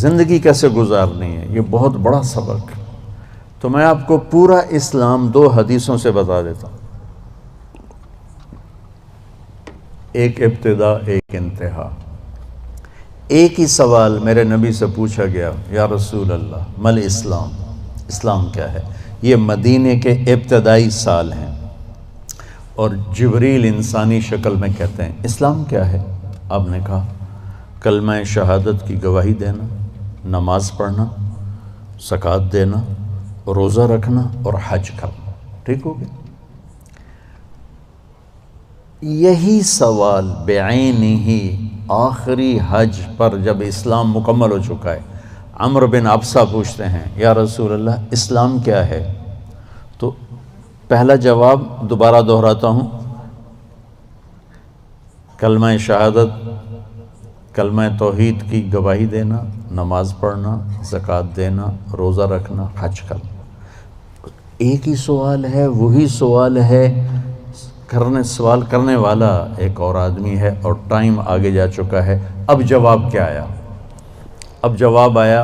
زندگی کیسے گزارنی ہے، یہ بہت بڑا سبق۔ تو میں آپ کو پورا اسلام 2 حدیثوں سے بتا دیتا ہوں، ایک ابتدا ایک انتہا۔ ایک ہی سوال میرے نبی سے پوچھا گیا، یا رسول اللہ مل اسلام، اسلام کیا ہے؟ یہ مدینے کے ابتدائی سال ہیں، اور جبریل انسانی شکل میں کہتے ہیں اسلام کیا ہے؟ آپ نے کہا کلمہ شہادت کی گواہی دینا، نماز پڑھنا، زکوٰۃ دینا، روزہ رکھنا اور حج کرنا۔ ٹھیک ہو گیا؟ یہی سوال بعینہ آخری حج پر جب اسلام مکمل ہو چکا ہے، عمرو بن ابسہ پوچھتے ہیں یا رسول اللہ اسلام کیا ہے؟ تو پہلا جواب دوبارہ دہراتا ہوں، کلمہ شہادت، کلمہ توحید کی گواہی دینا، نماز پڑھنا، زکوٰۃ دینا، روزہ رکھنا، حج کرنا۔ ایک ہی سوال ہے، وہی سوال ہے، سوال کرنے والا ایک اور آدمی ہے، اور ٹائم آگے جا چکا ہے۔ اب جواب کیا آیا؟ اب جواب آیا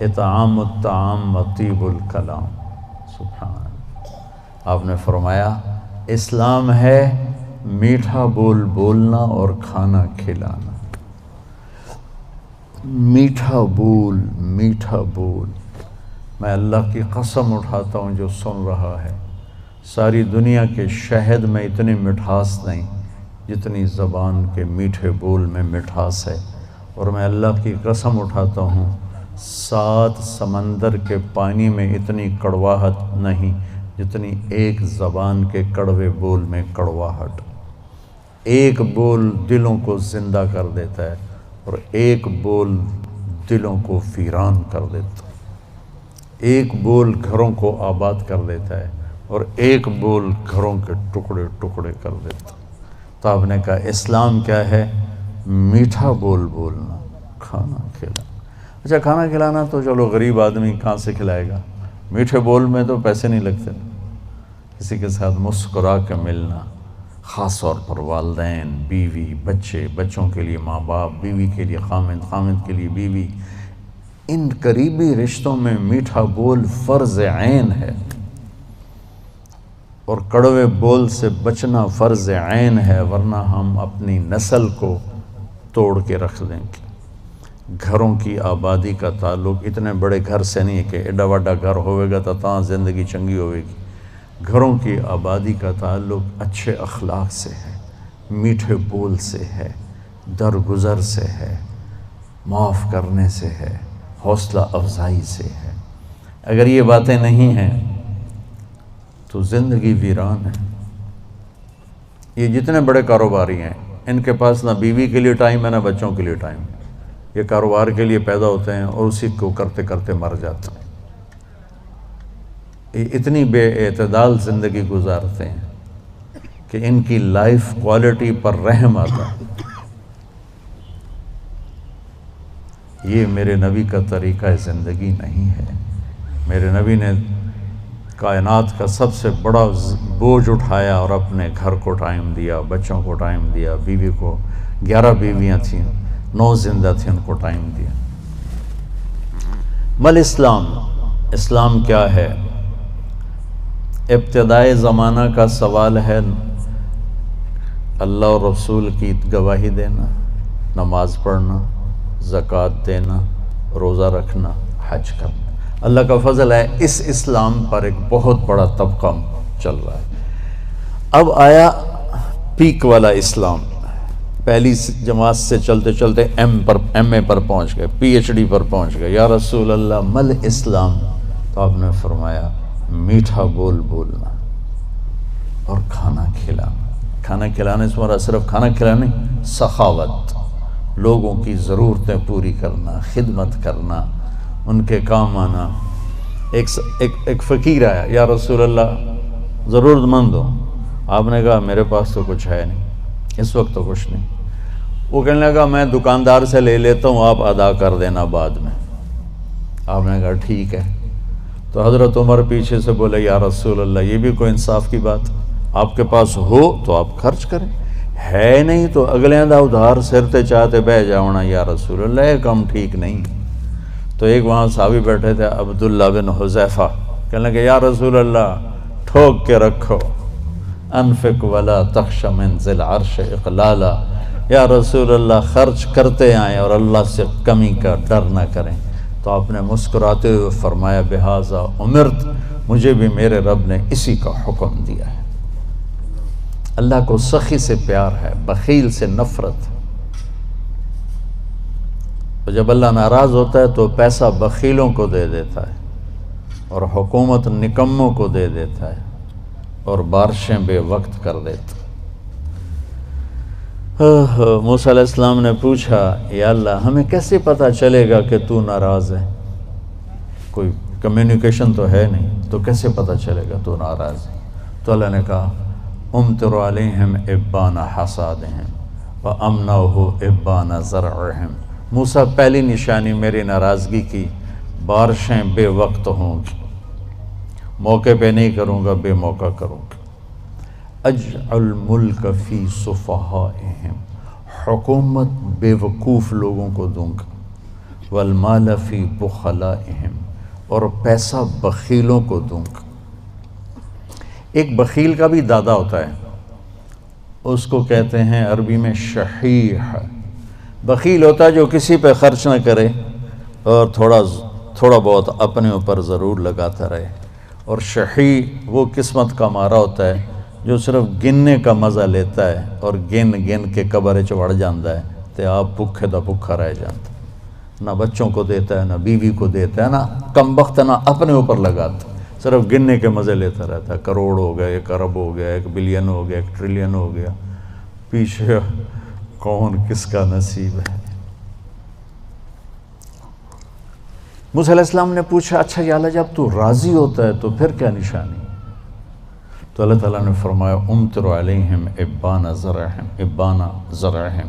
اطعام الطعام و طیب الکلام۔ سبحان اللہ۔ آپ نے فرمایا اسلام ہے میٹھا بول بولنا اور کھانا کھلانا۔ میٹھا بول، میٹھا بول۔ میں اللہ کی قسم اٹھاتا ہوں جو سن رہا ہے، ساری دنیا کے شہد میں اتنی مٹھاس نہیں جتنی زبان کے میٹھے بول میں مٹھاس ہے، اور میں اللہ کی قسم اٹھاتا ہوں 7 سمندر کے پانی میں اتنی کڑواہٹ نہیں جتنی ایک زبان کے کڑوے بول میں کڑواہٹ۔ ایک بول دلوں کو زندہ کر دیتا ہے، اور ایک بول دلوں کو ویران کر دیتا ہے۔ ایک بول گھروں کو آباد کر دیتا ہے، اور ایک بول گھروں کے ٹکڑے ٹکڑے کر دیتا ہے۔ تو آپ نے کہا اسلام کیا ہے؟ میٹھا بول بولنا، کھانا کھلانا۔ اچھا کھانا کھلانا تو چلو غریب آدمی کہاں سے کھلائے گا، میٹھے بول میں تو پیسے نہیں لگتے۔ کسی کے ساتھ مسکرا کے ملنا، خاص طور پر والدین، بیوی، بچے، بچوں کے لیے ماں باپ، بیوی کے لیے خامند، خامند کے لیے بیوی، ان قریبی رشتوں میں میٹھا بول فرض عین ہے، اور کڑوے بول سے بچنا فرض عین ہے، ورنہ ہم اپنی نسل کو توڑ کے رکھ دیں گے۔ گھروں کی آبادی کا تعلق اتنے بڑے گھر سے نہیں ہے کہ ایڈا وڈا گھر ہوئے گا تو تاں زندگی چنگی ہوئے گی۔ گھروں کی آبادی کا تعلق اچھے اخلاق سے ہے، میٹھے بول سے ہے، درگزر سے ہے، معاف کرنے سے ہے، حوصلہ افزائی سے ہے۔ اگر یہ باتیں نہیں ہیں تو زندگی ویران ہے۔ یہ جتنے بڑے کاروباری ہیں ان کے پاس نہ بیوی کے لیے ٹائم ہے نہ بچوں کے لیے ٹائم ہے۔ یہ کاروبار کے لیے پیدا ہوتے ہیں اور اسی کو کرتے کرتے مر جاتے ہیں۔ یہ اتنی بے اعتدال زندگی گزارتے ہیں کہ ان کی لائف کوالٹی پر رحم آتا ہے۔ یہ میرے نبی کا طریقہ زندگی نہیں ہے۔ میرے نبی نے کائنات کا سب سے بڑا بوجھ اٹھایا اور اپنے گھر کو ٹائم دیا، بچوں کو ٹائم دیا، بیوی کو 11 بیویاں تھیں، 9 زندہ تھیں، ان کو ٹائم دیا۔ مل اسلام، اسلام کیا ہے؟ ابتدائے زمانہ کا سوال ہے، اللہ اور رسول کی گواہی دینا، نماز پڑھنا، زکوٰۃ دینا، روزہ رکھنا، حج کرنا۔ اللہ کا فضل ہے اس اسلام پر ایک بہت بڑا طبقہ چل رہا ہے۔ اب آیا پیک والا اسلام، پہلی جماعت سے چلتے چلتے ایم اے پر پہنچ گئے، پی ایچ ڈی پر پہنچ گئے۔ یا رسول اللہ مل اسلام؟ تو آپ نے فرمایا میٹھا بول بولنا اور کھانا کھلانا۔ کھانا کھلانے سے مراد صرف کھانا کھلانا نہیں، سخاوت، لوگوں کی ضرورتیں پوری کرنا، خدمت کرنا، ان کے کام آنا۔ ایک فقیر آیا، یا رسول اللہ ضرورت مند ہو۔ آپ نے کہا میرے پاس تو کچھ ہے نہیں، اس وقت تو کچھ نہیں۔ وہ کہنے لگا میں دکاندار سے لے لیتا ہوں، آپ ادا کر دینا بعد میں۔ آپ نے کہا ٹھیک ہے۔ تو حضرت عمر پیچھے سے بولے یا رسول اللہ یہ بھی کوئی انصاف کی بات، آپ کے پاس ہو تو آپ خرچ کریں، ہے نہیں تو اگلے دا ادھار سرتے چاہتے بہ جاؤنا۔ یا رسول اللہ یہ کام ٹھیک نہیں۔ تو ایک وہاں صحابی بیٹھے تھے عبداللہ بن حذیفہ، کہنے لگے یا رسول اللہ ٹھوک کے رکھو، انفق ولا تخش من ذی العرش اقلالا، یا رسول اللہ خرچ کرتے آئیں اور اللہ سے کمی کا ڈر نہ کریں۔ تو آپ نے مسکراتے ہوئے فرمایا بہذا امرت، مجھے بھی میرے رب نے اسی کا حکم دیا ہے۔ اللہ کو سخی سے پیار ہے، بخیل سے نفرت ہے۔ تو جب اللہ ناراض ہوتا ہے تو پیسہ بخیلوں کو دے دیتا ہے اور حکومت نکموں کو دے دیتا ہے اور بارشیں بے وقت کر دیتا ہے۔ موسیٰ علیہ السلام نے پوچھا یا اللہ ہمیں کیسے پتہ چلے گا کہ تو ناراض ہے؟ کوئی کمیونیکیشن تو ہے نہیں، تو کیسے پتہ چلے گا تو ناراض ہے؟ تو اللہ نے کہا امطر علیہم ابان حصادہم وامنعہ ابان زرعہم، موسیٰ پہلی نشانی میری ناراضگی کی، بارشیں بے وقت ہوں گی، موقع پہ نہیں کروں گا، بے موقع کروں گا۔ اجعل ملک فی صفحائہم، حکومت بے وقوف لوگوں کو دوں گا، والمال فی بخلائہم، اور پیسہ بخیلوں کو دوں گا۔ ایک بخیل کا بھی دادا ہوتا ہے، اس کو کہتے ہیں عربی میں شحیح۔ بخیل ہوتا ہے جو کسی پہ خرچ نہ کرے اور تھوڑا بہت اپنے اوپر ضرور لگاتا رہے، اور شحیح وہ قسمت کا مارا ہوتا ہے جو صرف گننے کا مزہ لیتا ہے اور گن گن کے قبر چڑھ جاتا ہے تو آپ بھوکے دا بھوکا رہ جاتا ہے، نہ بچوں کو دیتا ہے، نہ بیوی کو دیتا ہے، نہ کم وقت نہ اپنے اوپر لگاتا، صرف گننے کے مزے لیتا رہتا ہے۔ کروڑ ہو گیا، 1 ارب ہو گیا، 1 بلین ہو گیا، 1 ٹریلین ہو گیا، پیچھے کون کس کا نصیب ہے۔ موسیٰ علیہ السلام نے پوچھا اچھا یا اللہ جب تو راضی ہوتا ہے تو پھر کیا نشانی؟ تو اللہ تعالیٰ نے فرمایا امطر علیہم ابان زرعہم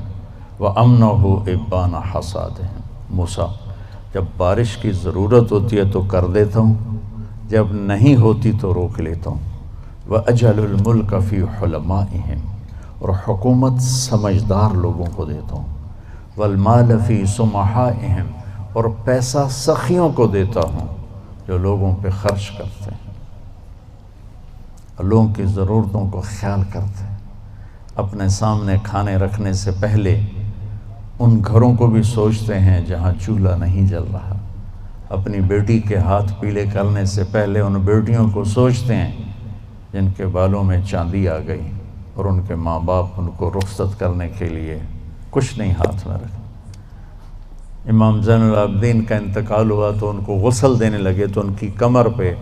وامنعہ ابان حصادہم۔ موسیٰ جب بارش کی ضرورت ہوتی ہے تو کر دیتا ہوں، جب نہیں ہوتی تو روک لیتا ہوں۔ وَأَجْعَلُ الْمُلْكَ فِي حُلَمَائِهِمْ، اور حکومت سمجھدار لوگوں کو دیتا ہوں۔ وَالْمَالَ فِي سُمَحَائِهِمْ، اور پیسہ سخیوں کو دیتا ہوں جو لوگوں پہ خرچ کرتے ہیں، لوگوں کی ضرورتوں کو خیال کرتے ہیں، اپنے سامنے کھانے رکھنے سے پہلے ان گھروں کو بھی سوچتے ہیں جہاں چولہا نہیں جل رہا، اپنی بیٹی کے ہاتھ پیلے کرنے سے پہلے ان بیٹیوں کو سوچتے ہیں جن کے بالوں میں چاندی آ گئی اور ان کے ماں باپ ان کو رخصت کرنے کے لیے کچھ نہیں ہاتھ میں رکھے۔ امام زین العابدین کا انتقال ہوا تو ان کو غسل دینے لگے تو ان کی کمر پہ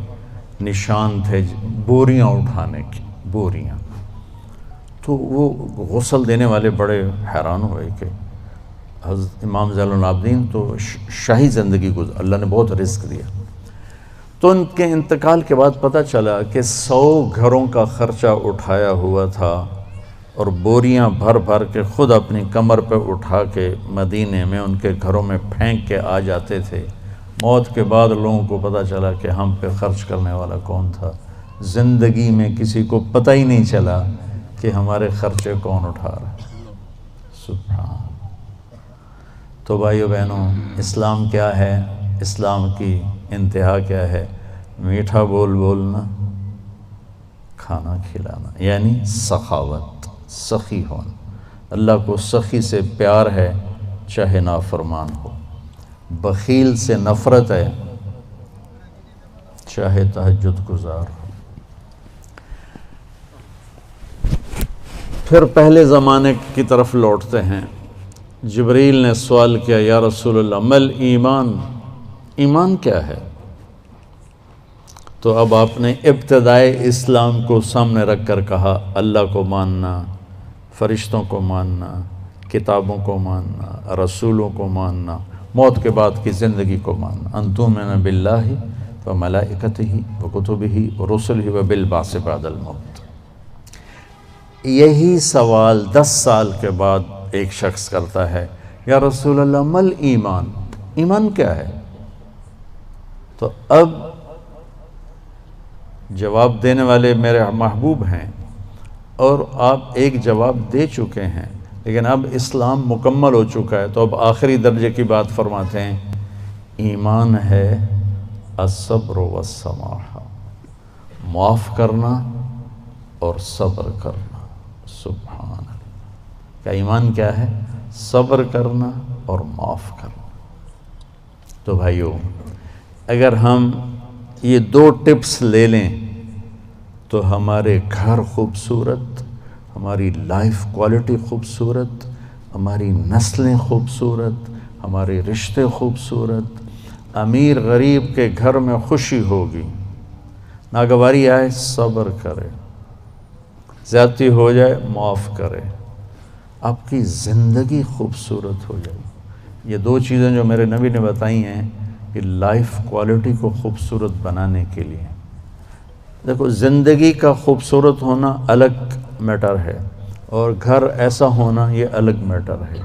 نشان تھے بوریاں اٹھانے کی، بوریاں۔ تو وہ غسل دینے والے بڑے حیران ہوئے کہ حضرت امام زین العابدین تو شاہی زندگی گزار، اللہ نے بہت رزق دیا۔ تو ان کے انتقال کے بعد پتہ چلا کہ 100 گھروں کا خرچہ اٹھایا ہوا تھا اور بوریاں بھر بھر کے خود اپنی کمر پہ اٹھا کے مدینے میں ان کے گھروں میں پھینک کے آ جاتے تھے۔ موت کے بعد لوگوں کو پتہ چلا کہ ہم پہ خرچ کرنے والا کون تھا، زندگی میں کسی کو پتہ ہی نہیں چلا کہ ہمارے خرچے کون اٹھا رہا ہے۔ سبحان۔ تو بھائیو بہنوں، اسلام کیا ہے؟ اسلام کی انتہا کیا ہے؟ میٹھا بول بولنا، کھانا کھلانا، یعنی سخاوت، سخی ہونا۔ اللہ کو سخی سے پیار ہے چاہے نافرمان ہو، بخیل سے نفرت ہے چاہے تہجد گزار ہو۔ پھر پہلے زمانے کی طرف لوٹتے ہیں۔ جبریل نے سوال کیا یا رسول اللہ مل ایمان، ایمان کیا ہے؟ تو اب آپ نے ابتدائے اسلام کو سامنے رکھ کر کہا اللہ کو ماننا، فرشتوں کو ماننا، کتابوں کو ماننا، رسولوں کو ماننا، موت کے بعد کی زندگی کو ماننا، ان تؤمن باللہ وملائکتہ وکتبہ ورسلہ وبالبعث بعد الموت۔ یہی سوال 10 سال کے بعد ایک شخص کرتا ہے یا رسول اللہ مل ایمان، ایمان کیا ہے؟ تو اب جواب دینے والے میرے محبوب ہیں اور آپ ایک جواب دے چکے ہیں، لیکن اب اسلام مکمل ہو چکا ہے، تو اب آخری درجے کی بات فرماتے ہیں ایمان ہے الصبر والسماحہ، معاف کرنا اور صبر کرنا۔ سبحان اللہ، کیا ایمان کیا ہے؟ صبر کرنا اور معاف کرنا۔ تو بھائیو، اگر ہم یہ 2 ٹپس لے لیں تو ہمارے گھر خوبصورت، ہماری لائف کوالٹی خوبصورت، ہماری نسلیں خوبصورت، ہمارے رشتے خوبصورت، امیر غریب کے گھر میں خوشی ہوگی۔ ناگواری آئے صبر کرے، زیادتی ہو جائے معاف کرے، آپ کی زندگی خوبصورت ہو جائے۔ یہ 2 چیزیں جو میرے نبی نے بتائی ہیں کہ لائف کوالٹی کو خوبصورت بنانے کے لیے۔ دیکھو، زندگی کا خوبصورت ہونا الگ میٹر ہے اور گھر ایسا ہونا یہ الگ میٹر ہے۔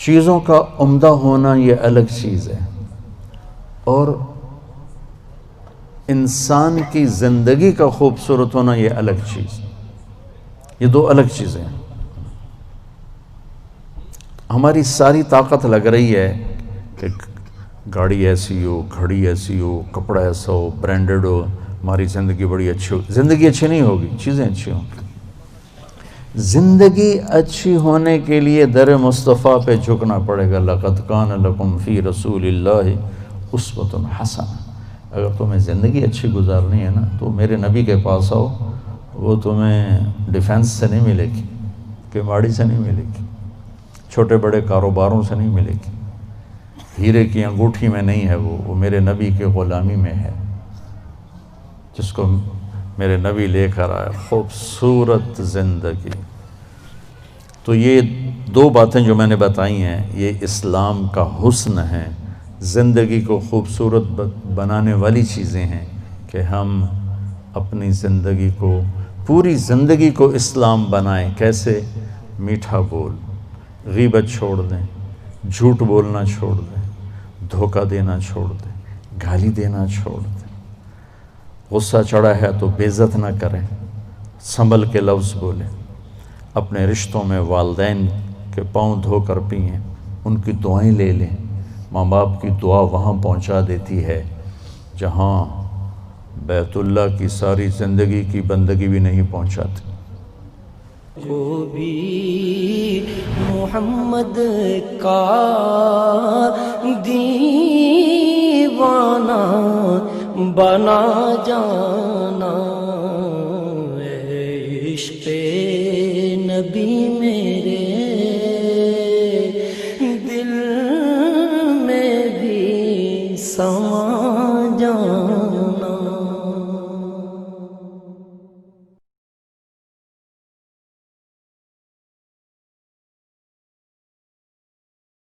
چیزوں کا عمدہ ہونا یہ الگ چیز ہے، اور انسان کی زندگی کا خوبصورت ہونا یہ الگ چیز ہے۔ یہ 2 الگ چیزیں ہیں۔ ہماری ساری طاقت لگ رہی ہے کہ گاڑی ایسی ہو، گھڑی ایسی ہو، کپڑا ایسا ہو، برانڈڈ ہو، ہماری زندگی بڑی اچھی ہو۔ زندگی اچھی نہیں ہوگی، چیزیں اچھی ہوں گی۔ زندگی اچھی ہونے کے لیے در مصطفیٰ پہ جھکنا پڑے گا۔ لَقَدْ كَانَ لَكُمْ فِي رَسُولِ اللَّهِ أُسْوَةٌ حَسَنَةٌ۔ اگر تمہیں زندگی اچھی گزارنی ہے نا تو میرے نبی کے پاس آؤ، وہ تمہیں ڈیفنس سے نہیں ملے گی، کماڑی سے نہیں ملے گی، چھوٹے بڑے کاروباروں سے نہیں ملے گی، ہیرے کی انگوٹھی میں نہیں ہے، وہ میرے نبی کے غلامی میں ہے، جس کو میرے نبی لے کر آئے۔ خوبصورت زندگی۔ تو یہ 2 باتیں جو میں نے بتائی ہیں یہ اسلام کا حسن ہے، زندگی کو خوبصورت بنانے والی چیزیں ہیں کہ ہم اپنی زندگی کو، پوری زندگی کو اسلام بنائیں۔ کیسے؟ میٹھا بول، غیبت چھوڑ دیں، جھوٹ بولنا چھوڑ دیں، دھوکہ دینا چھوڑ دیں، گالی دینا چھوڑ دیں، غصہ چڑھا ہے تو بے عزت نہ کریں، سنبھل کے لفظ بولیں، اپنے رشتوں میں والدین کے پاؤں دھو کر پئیں، ان کی دعائیں لے لیں۔ ماں باپ کی دعا وہاں پہنچا دیتی ہے جہاں بیت اللہ کی ساری زندگی کی بندگی بھی نہیں پہنچاتی۔ کو بھی محمد کا دیوانہ بنا جانا، عشق نبی میرے دل میں بھی سما